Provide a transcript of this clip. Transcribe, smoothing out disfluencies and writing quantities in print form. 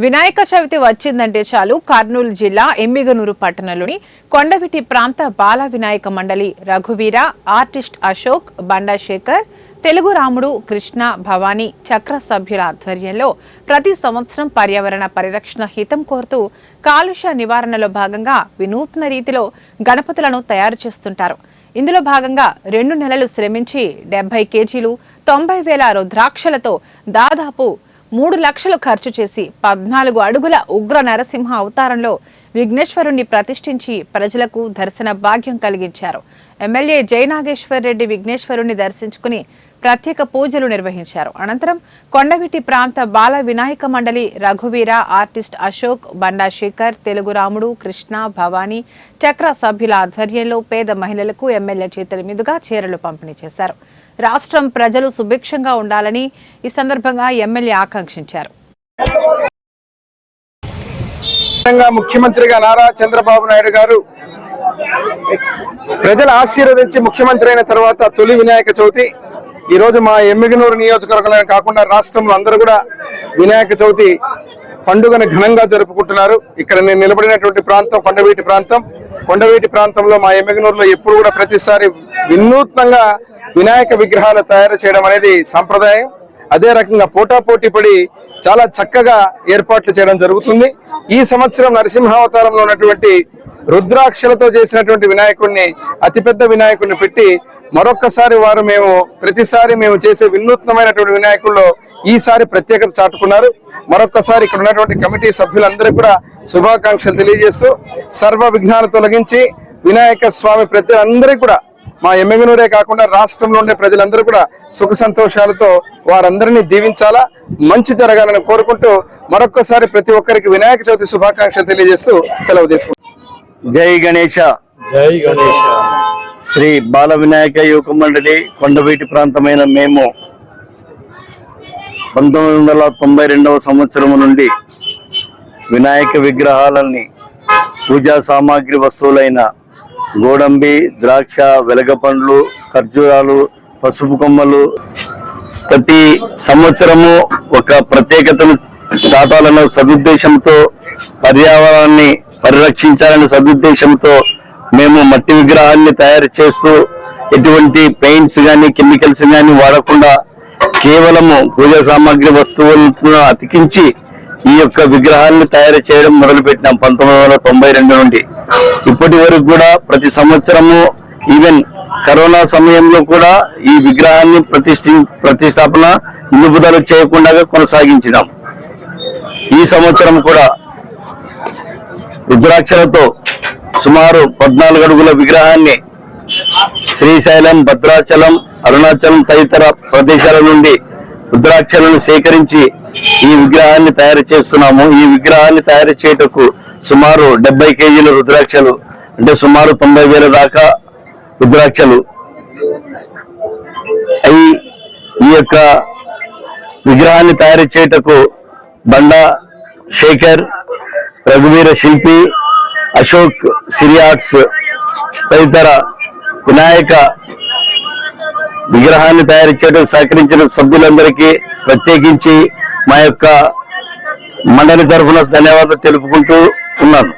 వినాయక చవితి వచ్చిందంటే చాలు కర్నూలు జిల్లా ఎమ్మిగనూరు పట్టణంలోని కొండవిటి ప్రాంత బాల వినాయక మండలి రఘువీర, ఆర్టిస్ట్ అశోక్, బండా శేఖర్, తెలుగు రాముడు, కృష్ణ, భవానీ చక్ర సభ్యుల ఆధ్వర్యంలో ప్రతి సంవత్సరం పర్యావరణ పరిరక్షణ హితం కోరుతూ కాలుష్య నివారణలో భాగంగా వినూత్న రీతిలో గణపతులను తయారు చేస్తుంటారు. ఇందులో భాగంగా 2 నెలలు శ్రమించి 70 కేజీలు 90,000 రుద్రాక్షలతో దాదాపు 3 లక్షలు ఖర్చు చేసి 14 అడుగుల ఉగ్ర నరసింహ అవతారంలో విఘ్నేశ్వరుణ్ణి ప్రతిష్ఠించి ప్రజలకు దర్శన భాగ్యం కలిగించారు. ఎమ్మెల్యే జయనాగేశ్వర్ రెడ్డి విఘ్నేశ్వరుణ్ణి దర్శించుకుని ప్రత్యేక పూజలు నిర్వహించారు. అనంతరం కొండవిటి ప్రాంత బాల వినాయక మండలి రఘువీర, ఆర్టిస్ట్ అశోక్, బండా శేఖర్, తెలుగు రాముడు, కృష్ణ, భవానీ చక్ర సభ్యుల ఆధ్వర్యంలో పేద మహిళలకు ఎమ్మెల్యే చేతుల మీదుగా చీరలు పంపిణీ చేశారు. రాష్ట్రం ప్రజలు సుభిక్షంగా ఉండాలని ఈ సందర్భంగా ఎమ్మెల్యే ఆకాంక్షించారు. ముఖ్యమంత్రిగా నారా చంద్రబాబు నాయుడు గారు ప్రజల ఆశీర్వదించి ముఖ్యమంత్రి అయిన తర్వాత తొలి వినాయక చవితి ఈ రోజు మా ఎమ్మిగనూరు నియోజకవర్గంలో కాకుండా రాష్ట్రంలో అందరూ కూడా వినాయక చవితి పండుగను ఘనంగా జరుపుకుంటున్నారు. ఇక్కడ నేను నిలబడినటువంటి ప్రాంతం కొండవీటి ప్రాంతంలో మా ఎమ్మిగనూరులో ఎప్పుడు కూడా ప్రతిసారి వినూత్నంగా వినాయక విగ్రహాలు తయారు చేయడం అనేది సంప్రదాయం. అదే రకంగా పోటాపోటీ పడి చాలా చక్కగా ఏర్పాట్లు చేయడం జరుగుతుంది. ఈ సంవత్సరం నరసింహావతారంలో ఉన్నటువంటి రుద్రాక్షలతో చేసినటువంటి వినాయకుడిని, అతిపెద్ద వినాయకుడిని పెట్టి మరొక్కసారి ప్రతిసారి మేము చేసే వినూత్నమైనటువంటి వినాయకుల్లో ఈసారి ప్రత్యేకత చాటుకున్నారు. మరొక్కసారి ఇక్కడ ఉన్నటువంటి కమిటీ సభ్యులందరూ కూడా శుభాకాంక్షలు తెలియజేస్తూ సర్వ విఘ్నాలు తొలగించి వినాయక స్వామి ప్రజలందరికీ కూడా మా ఎమ్మిగనూరే కాకుండా రాష్ట్రంలో ఉండే ప్రజలందరూ కూడా సుఖ సంతోషాలతో వారందరినీ దీవించాలా, మంచి జరగాలని కోరుకుంటూ మరొక్కసారి ప్రతి ఒక్కరికి వినాయక చవితి శుభాకాంక్షలు తెలియజేస్తూ సెలవు తీసుకుంటాం. జై గణేష. జై గణేష. శ్రీ బాల వినాయక యువక మండలి కొండవీటి ప్రాంతమైన మేము 1992వ సంవత్సరం నుండి వినాయక విగ్రహాలని పూజా సామాగ్రి వస్తువులైన గోడంబి, ద్రాక్ష, వెలగపండ్లు, ఖర్జూరాలు, పసుపు కొమ్మలు ప్రతి సంవత్సరము ఒక ప్రత్యేకతను చాటాలన్న సదుద్దేశంతో, పర్యావరణాన్ని పరిరక్షించాలనే సదుద్దేశంతో మేము మట్టి విగ్రహాన్ని తయారు చేస్తూ ఎటువంటి పెయింట్స్ కానీ కెమికల్స్ కానీ వాడకుండా కేవలము పూజా సామాగ్రి వస్తువులను అతికించి ఈ యొక్క విగ్రహాన్ని తయారు చేయడం మొదలుపెట్టినాం 1992 నుండి ఇప్పటి వరకు కూడా. ప్రతి సంవత్సరము ఈవెన్ కరోనా సమయంలో కూడా ఈ విగ్రహాన్ని ప్రతిష్టాపన నిలుపుదల చేయకుండా కొనసాగించినాం. ఈ సంవత్సరం కూడా రుద్రాక్షలతో సుమారు 14 అడుగుల విగ్రహాన్ని శ్రీశైలం, భద్రాచలం, అరుణాచలం తదితర ప్రదేశాల నుండి రుద్రాక్షలను సేకరించి ఈ విగ్రహాన్ని తయారు చేస్తున్నాము. ఈ విగ్రహాన్ని తయారు చేయటకు సుమారు 70 కేజీల రుద్రాక్షలు, అంటే సుమారు 90,000 దాకా రుద్రాక్షలు ఈ యొక్క విగ్రహాన్ని తయారు చేయటకు బండా శేఖర్, రఘువీర శిల్పి, అశోక్, సిరి ఆర్ట్స్ తదితర వినాయక విగ్రహాన్ని తయారు చేయడం సహకరించిన సభ్యులందరికీ ప్రత్యేకించి మా యొక్క మండలి తరఫున ధన్యవాదాలు తెలుపుకుంటూ ఉన్నాను.